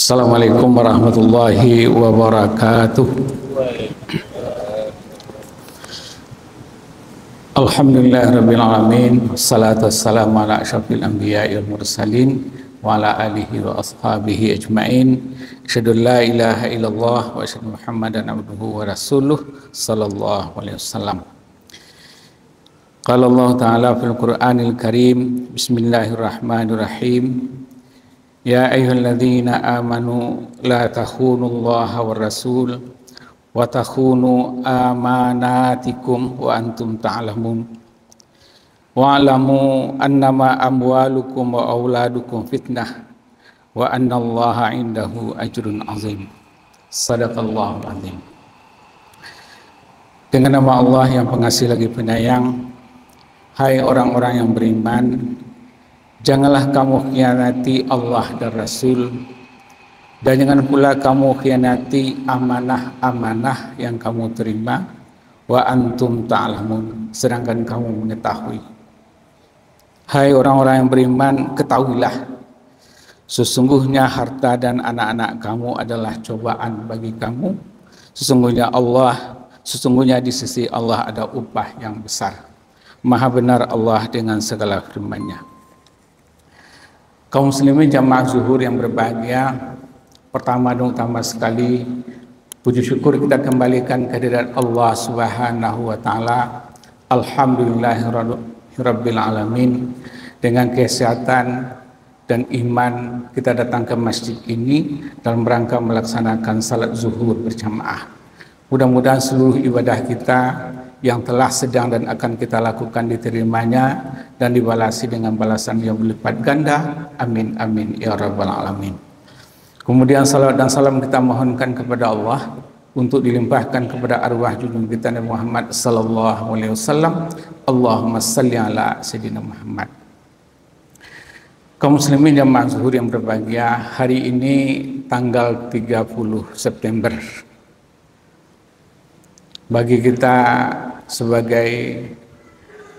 Assalamualaikum warahmatullahi wabarakatuh. Alhamdulillahirabbil alamin. Wassalatu wassalamu ala asyrafil anbiya'i wal mursalin wa ala alihi wa ashabihi ajmain. Asyhadu an la ilaha illallah wa asyhadu Muhammadan abduhu wa rasuluh sallallahu alaihi wasallam. Qala Allah Ta'ala fil Qur'anil Karim. Bismillahirrahmanirrahim. Ya ayyuhalladzina amanu la takhunullaha war rasul wa takhunu amanatikum wa antum ta'lamun wa'lamu annama amwalukum wa auladukum fitnah wa annallaha indahu ajrun azim. Sadaqallahul azim. Dengan nama Allah yang pengasih lagi penyayang, hai orang-orang yang beriman, janganlah kamu khianati Allah dan Rasul, dan jangan pula kamu khianati amanah-amanah yang kamu terima, wa antum ta'lamun, sedangkan kamu mengetahui. Hai orang-orang yang beriman, ketahuilah, sesungguhnya harta dan anak-anak kamu adalah cobaan bagi kamu. Sesungguhnya di sisi Allah ada upah yang besar. Maha benar Allah dengan segala firman-Nya. Kaum muslimin jamaah zuhur yang berbahagia, pertama dan utama sekali puji syukur kita kembalikan kehadirat Allah Subhanahu wa taala. Alhamdulillahirabbil alamin. Dengan kesehatan dan iman kita datang ke masjid ini dalam rangka melaksanakan salat zuhur berjamaah. Mudah-mudahan seluruh ibadah kita yang telah sedang dan akan kita lakukan diterimanya dan dibalasi dengan balasan yang berlipat ganda. Amin amin ya rabbal alamin. Kemudian salawat dan salam kita mohonkan kepada Allah untuk dilimpahkan kepada arwah junjungan kita Nabi Muhammad sallallahu alaihi wasallam. Allahumma shalli ala sayyidina Muhammad. Kaum muslimin jamaah zuhur yang berbahagia, hari ini tanggal 30 September. Bagi kita sebagai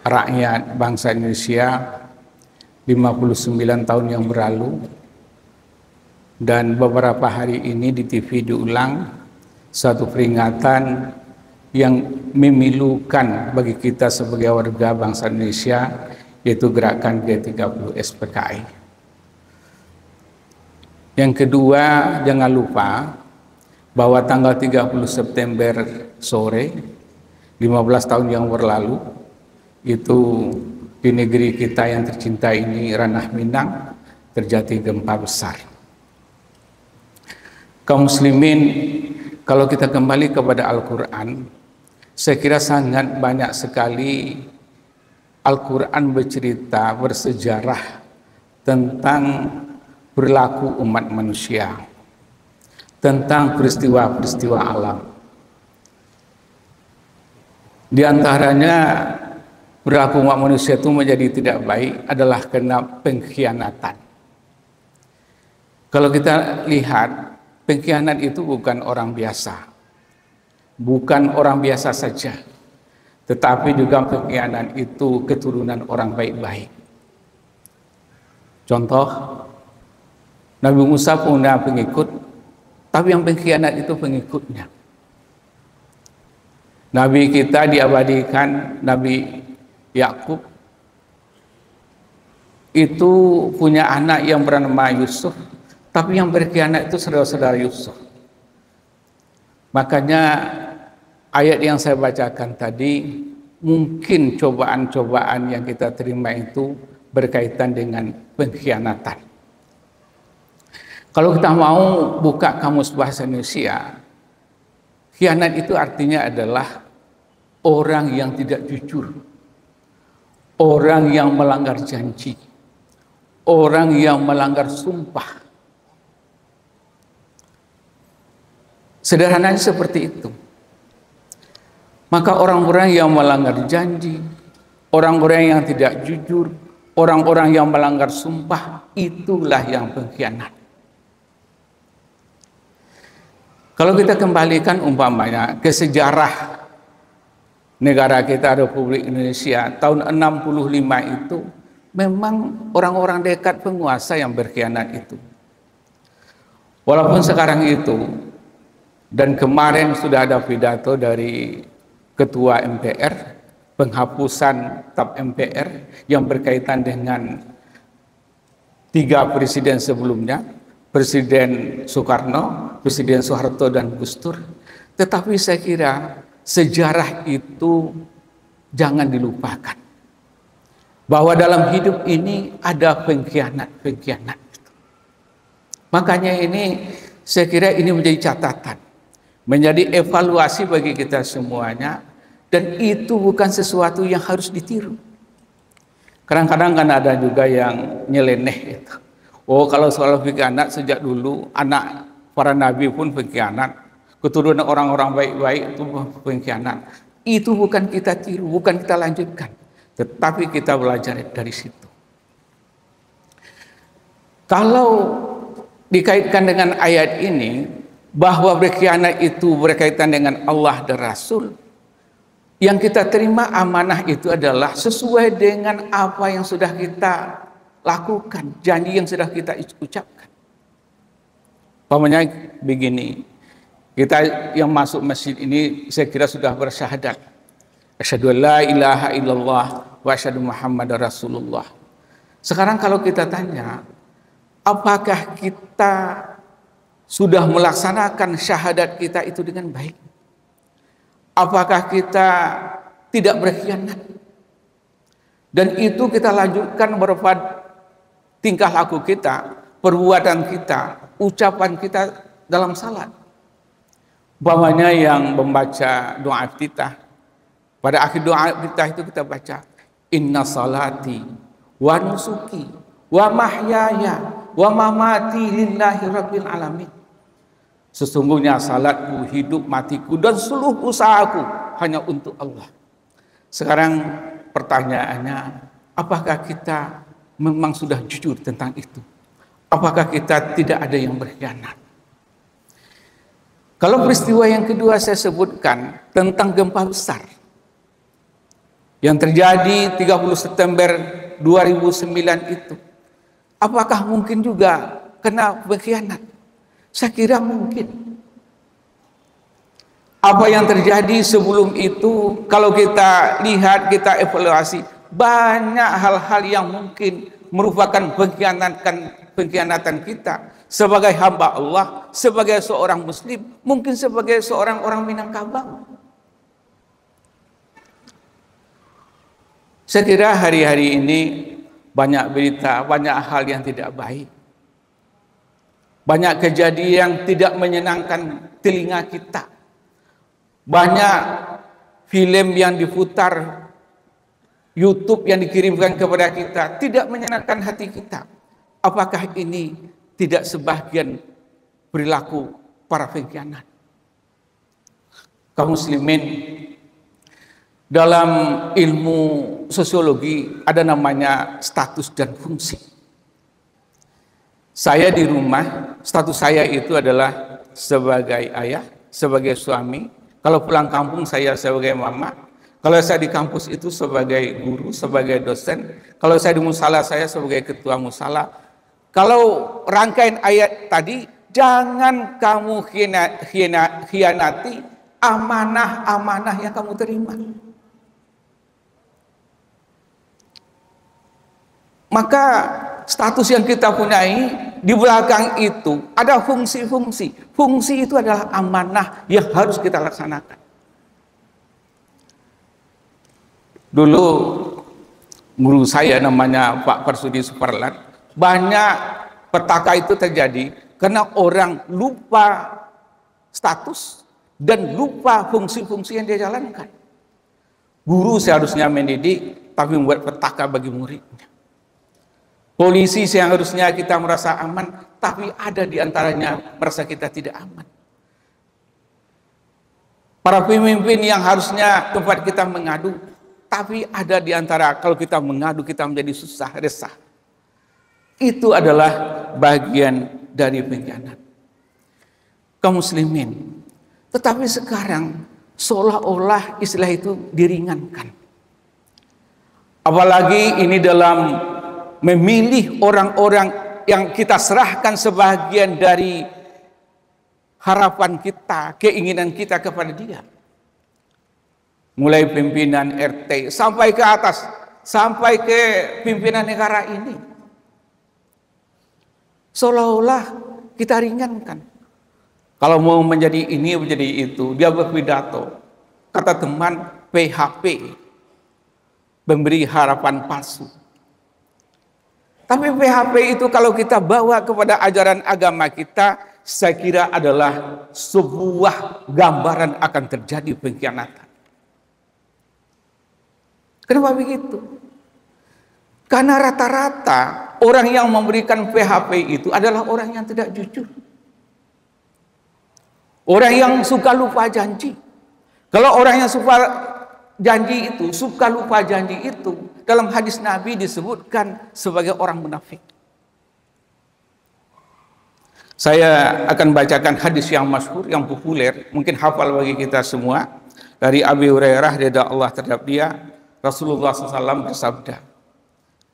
rakyat bangsa Indonesia, 59 tahun yang berlalu, dan beberapa hari ini di TV diulang satu peringatan yang memilukan bagi kita sebagai warga bangsa Indonesia, yaitu gerakan G30 SPKI. Yang kedua, jangan lupa bahwa tanggal 30 September sore 15 tahun yang berlalu itu di negeri kita yang tercinta ini, Ranah Minang, terjadi gempa besar. Kaum muslimin, kalau kita kembali kepada Al-Quran, saya kira sangat banyak sekali Al-Quran bercerita, bersejarah tentang perilaku umat manusia, tentang peristiwa-peristiwa alam. Di antaranya perilaku umat manusia itu menjadi tidak baik adalah karena pengkhianatan. Kalau kita lihat, pengkhianat itu bukan orang biasa, bukan orang biasa saja, tetapi juga pengkhianat itu keturunan orang baik-baik. Contoh, Nabi Musa punya pengikut, tapi yang pengkhianat itu pengikutnya. Nabi kita diabadikan, Nabi Yakub itu punya anak yang bernama Yusuf, tapi yang berkhianat itu saudara-saudara Yusuf. Makanya ayat yang saya bacakan tadi, mungkin cobaan-cobaan yang kita terima itu berkaitan dengan pengkhianatan. Kalau kita mau buka kamus bahasa Indonesia, khianat itu artinya adalah orang yang tidak jujur, orang yang melanggar janji, orang yang melanggar sumpah. Sederhananya seperti itu. Maka orang-orang yang melanggar janji, orang-orang yang tidak jujur, orang-orang yang melanggar sumpah, itulah yang pengkhianat. Kalau kita kembalikan umpamanya ke sejarah negara kita Republik Indonesia tahun 65 itu, memang orang-orang dekat penguasa yang berkhianat itu. Walaupun sekarang itu dan kemarin sudah ada pidato dari Ketua MPR penghapusan TAP MPR yang berkaitan dengan 3 presiden sebelumnya, Presiden Soekarno, Presiden Soeharto, dan Gus Dur. Tetapi saya kira sejarah itu jangan dilupakan. Bahwa dalam hidup ini ada pengkhianat-pengkhianat. Makanya ini saya kira ini menjadi catatan, menjadi evaluasi bagi kita semuanya, dan itu bukan sesuatu yang harus ditiru. Kadang-kadang kan ada juga yang nyeleneh itu. Oh, kalau soal pengkhianat sejak dulu anak para nabi pun pengkhianat, keturunan orang-orang baik-baik itu pengkhianat. Itu bukan kita tiru, bukan kita lanjutkan, tetapi kita belajar dari situ. Kalau dikaitkan dengan ayat ini bahwa berkhianat itu berkaitan dengan Allah dan Rasul, yang kita terima amanah itu adalah sesuai dengan apa yang sudah kita lakukan, janji yang sudah kita ucapkan. Pamannya begini, kita yang masuk masjid ini saya kira sudah bersyahadat, asyhadu an la ilaha illallah wa asyhadu Muhammadar Rasulullah. Sekarang kalau kita tanya, apakah kita sudah melaksanakan syahadat kita itu dengan baik? Apakah kita tidak berkhianat? Dan itu kita lanjutkan berupa tingkah laku kita, perbuatan kita, ucapan kita dalam salat. Umpamanya yang membaca doa iftitah, pada akhir doa iftitah itu kita baca, inna salati wa nusuki wa mahyaya wa mamati lillahi rabbil alamin. Sesungguhnya salatku, hidup matiku, dan seluruh usahaku hanya untuk Allah. Sekarang pertanyaannya, apakah kita memang sudah jujur tentang itu? Apakah kita tidak ada yang berkhianat? Kalau peristiwa yang kedua saya sebutkan tentang gempa besar yang terjadi 30 September 2009 itu, apakah mungkin juga kena berkhianat? Saya kira mungkin. Apa yang terjadi sebelum itu, kalau kita lihat, kita evaluasi, banyak hal-hal yang mungkin merupakan pengkhianatan kita sebagai hamba Allah, sebagai seorang muslim, mungkin sebagai seorang orang Minangkabau. Saya kira hari-hari ini banyak berita, banyak hal yang tidak baik. Banyak kejadian yang tidak menyenangkan telinga kita. Banyak film yang diputar, YouTube yang dikirimkan kepada kita, tidak menyenangkan hati kita. Apakah ini tidak sebagian perilaku para pengkhianat? Kaum muslimin, dalam ilmu sosiologi ada namanya status dan fungsi. Saya di rumah, status saya itu adalah sebagai ayah, sebagai suami. Kalau pulang kampung saya sebagai mama. Kalau saya di kampus itu sebagai guru, sebagai dosen. Kalau saya di musala saya sebagai ketua musala. Kalau rangkaian ayat tadi, jangan kamu khianati amanah-amanah yang kamu terima. Maka status yang kita punyai di belakang itu ada fungsi-fungsi. Fungsi itu adalah amanah yang harus kita laksanakan. Dulu guru saya namanya Pak Persudi Suparlan, banyak petaka itu terjadi karena orang lupa status dan lupa fungsi-fungsi yang dia jalankan. Guru seharusnya mendidik, tapi membuat petaka bagi muridnya. Polisi seharusnya kita merasa aman, tapi ada di antaranya merasa kita tidak aman. Para pemimpin yang harusnya tempat kita mengadu, tapi ada di antara kalau kita mengadu kita menjadi susah, resah. Itu adalah bagian dari pengkhianat. Kaum muslimin, tetapi sekarang seolah-olah istilah itu diringankan. Apalagi ini dalam memilih orang-orang yang kita serahkan sebagian dari harapan kita, keinginan kita kepada dia. Mulai pimpinan RT sampai ke atas, sampai ke pimpinan negara ini. Seolah-olah kita ringankan. Kalau mau menjadi ini, menjadi itu, dia berpidato. Kata teman, PHP, memberi harapan palsu. Tapi PHP itu kalau kita bawa kepada ajaran agama kita, saya kira adalah sebuah gambaran akan terjadi pengkhianatan. Kenapa begitu? Karena rata-rata orang yang memberikan PHP itu adalah orang yang tidak jujur. Orang yang suka lupa janji. Kalau orang yang suka janji itu, suka lupa janji itu, dalam hadis Nabi disebutkan sebagai orang munafik. Saya akan bacakan hadis yang masyhur, yang populer, mungkin hafal bagi kita semua. Dari Abi Hurairah, ridha Allah terhadap dia, Rasulullah SAW bersabda,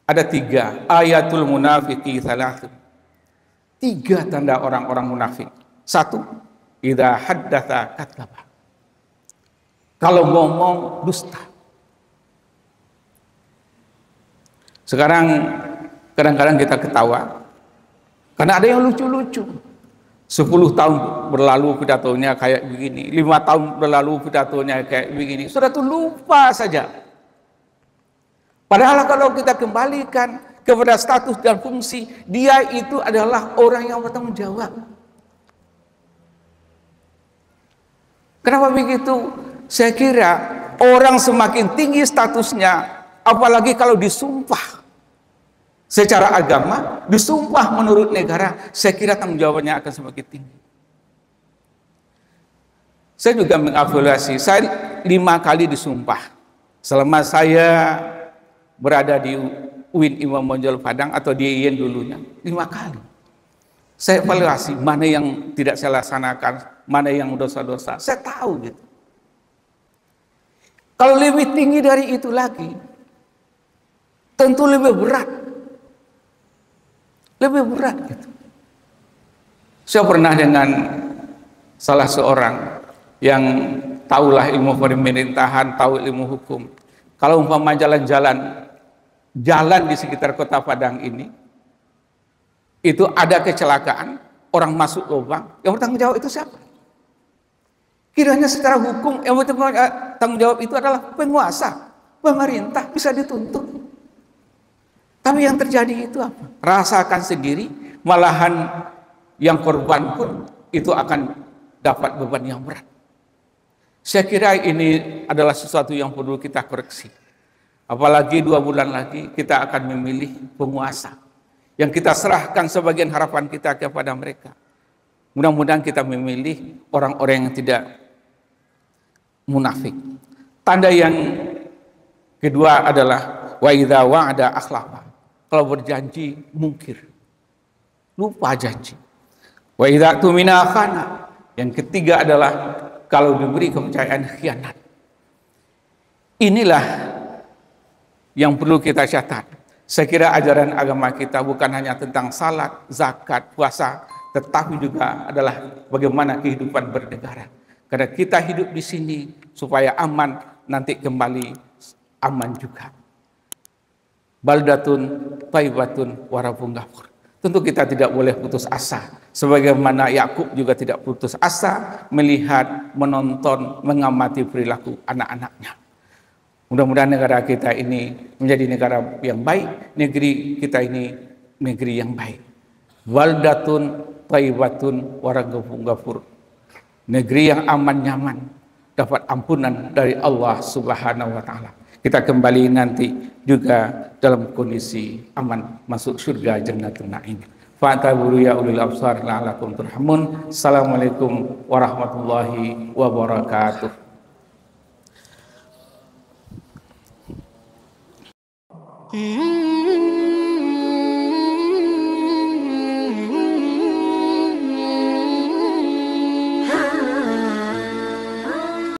ada 3 ayatul munafiqi thalathun. 3 tanda orang-orang munafik. 1, idza haddatsa kadzdzaba. Kalau ngomong dusta. Sekarang kadang-kadang kita ketawa karena ada yang lucu-lucu. 10 tahun berlalu pidatonya kayak begini, 5 tahun berlalu pidatonya kayak begini. Sudah tuh lupa saja. Padahal kalau kita kembalikan kepada status dan fungsi, dia itu adalah orang yang bertanggung jawab. Kenapa begitu? Saya kira orang semakin tinggi statusnya, apalagi kalau disumpah secara agama, disumpah menurut negara, saya kira tanggung jawabnya akan semakin tinggi. Saya juga mengevaluasi, saya 5 kali disumpah selama saya berada di UIN Imam Bonjol Padang atau di IAIN dulunya, 5 kali. Saya evaluasi mana yang tidak saya laksanakan, mana yang dosa-dosa. Saya tahu gitu. Kalau lebih tinggi dari itu lagi, tentu lebih berat. Lebih berat gitu. Saya pernah dengan salah seorang yang tahulah ilmu pemerintahan, tahu ilmu hukum. Kalau umpama jalan di sekitar kota Padang ini, itu ada kecelakaan, orang masuk lubang, yang bertanggung jawab itu siapa? Kiranya secara hukum yang bertanggung jawab itu adalah penguasa, pemerintah, bisa dituntut. Tapi yang terjadi itu apa? Rasakan sendiri, malahan yang korban pun itu akan dapat beban yang berat. Saya kira ini adalah sesuatu yang perlu kita koreksi. Apalagi 2 bulan lagi kita akan memilih penguasa yang kita serahkan sebagian harapan kita kepada mereka. Mudah-mudahan kita memilih orang-orang yang tidak munafik. Tanda yang kedua adalah wa idza wa'ada akhlafa. Kalau berjanji mungkir, lupa janji. Wa idza tumina khana. Yang ketiga adalah kalau diberi kepercayaan khianat. Inilah yang perlu kita catat. Saya kira ajaran agama kita bukan hanya tentang salat, zakat, puasa, tetapi juga adalah bagaimana kehidupan bernegara. Karena kita hidup di sini supaya aman, nanti kembali aman juga. Baldatun thayyibatun wa rabbun ghafur. Tentu kita tidak boleh putus asa. Sebagaimana Yakub juga tidak putus asa melihat, menonton, mengamati perilaku anak-anaknya. Mudah-mudahan negara kita ini menjadi negara yang baik, negeri kita ini negeri yang baik. Baldatun thayyibatun wa rabbun ghafur. Negeri yang aman nyaman, dapat ampunan dari Allah Subhanahu wa taala. Kita kembali nanti juga dalam kondisi aman masuk surga Jannatul Naim. Fa'taburu ya ulil absar la'alakum turhamun. Assalamualaikum warahmatullahi wabarakatuh. Mm-hmm.